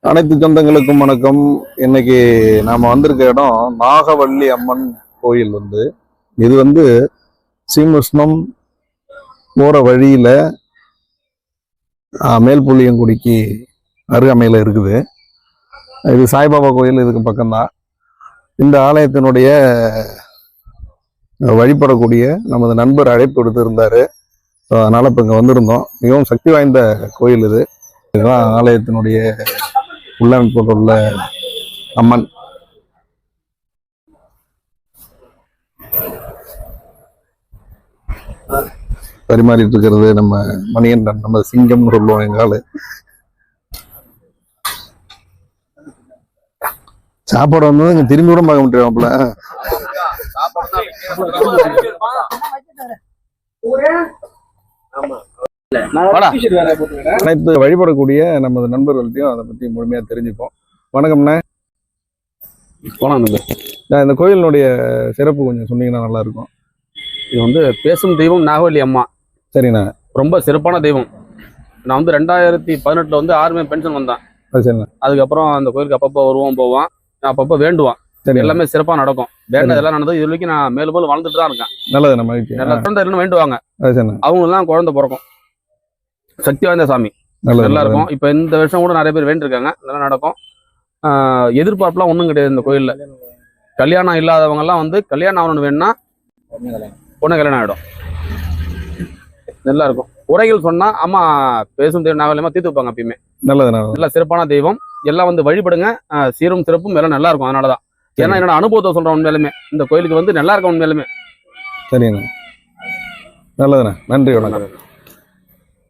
அனைத்து சொந்தங்களுக்கும் வணக்கம். இன்னைக்கு நாம வந்திருக்க இடம் நாகவள்ளி அம்மன் கோயில். இது சீமுஷ்ணம் போற வழியில மேல்புள்ளியங்குடிக்கு அருகாமையில இருக்குது. இது சாய்பாபா கோயில், இதுக்கு பக்கம்தான். இந்த ஆலயத்தினுடைய வழிபடக்கூடிய நமது நண்பர் அழைப்பு எடுத்திருந்தாரு. அதனால இப்ப இங்க வந்திருந்தோம். மிகவும் சக்தி வாய்ந்த கோயில் இது. இதுதான் ஆலயத்தினுடைய உள்ளமைப்பில் உள்ள அம்மன். பரிமாறிட்டு இருக்கிறது நம்ம மணிகண்டன், நம்ம சிங்கம் சொல்லுவோம் எங்க ஆளு. சாப்பாடு வந்தது இங்க திரும்பி கூட பார்க்க முடியாமல. அனைத்து வழிபடக்கூடிய நமது நண்பர்கள்ட்டையும் அதை பத்தி முழுமையா தெரிஞ்சுப்போம். வணக்கம்ண்ணே. இந்த கோயிலினுடைய சிறப்பு கொஞ்சம் சொன்னீங்கன்னா நல்லா இருக்கும். இது பேசும் தெய்வம் நாகவள்ளி அம்மா. சரிண்ணா. ரொம்ப சிறப்பான தெய்வம். நான் 2018 ஆர்மி பென்ஷன் வந்தேன். சரிண்ணா. அதுக்கப்புறம் அந்த கோயிலுக்கு அப்பப்போ வருவோம் போவான், அப்பப்போ வேண்டுவான். சரி, எல்லாமே சிறப்பாக நடக்கும். வேண்டதெல்லாம் நடந்தது. இது வரைக்கும் நான் மேலும் மேலும் வாழ்ந்துட்டு தான் இருக்கேன். நல்லது. நம்ம குழந்தை வேண்டுவாங்க, அவங்க எல்லாம் குழந்தை பிறக்கும். சக்தி வாய்ந்த சாமி, நல்லா இருக்கும். இப்ப இந்த வருஷம் கூட நிறைய பேர் வேண்டியிருக்காங்க, நல்லா நடக்கும். எதிர்பார்ப்புலாம் ஒன்றும் கிடையாது இந்த கோயில்ல. கல்யாணம் இல்லாதவங்க எல்லாம் கல்யாணம் ஆகணும்னு வேணும்னா பொண்ணு கல்யாணம் ஆகிடும். நல்லா இருக்கும். உரைகள் சொன்னா அம்மா பேசும் தெய்வம் நாவலியமா தீர்த்து வைப்பாங்க எப்பயுமே. நல்லது. நல்லா சிறப்பான தெய்வம். எல்லாம் வழிபடுங்க. சீரும் சிறப்பும் எல்லாம் நல்லா இருக்கும். அதனாலதான். ஏன்னா என்னோட அனுபவத்தை சொல்றேன். உண்மையிலுமே இந்த கோயிலுக்கு நல்லா இருக்கும். உண்மையிலுமே. சரிண்ணா. நல்லதுண்ணா. நன்றி. வணக்கம்.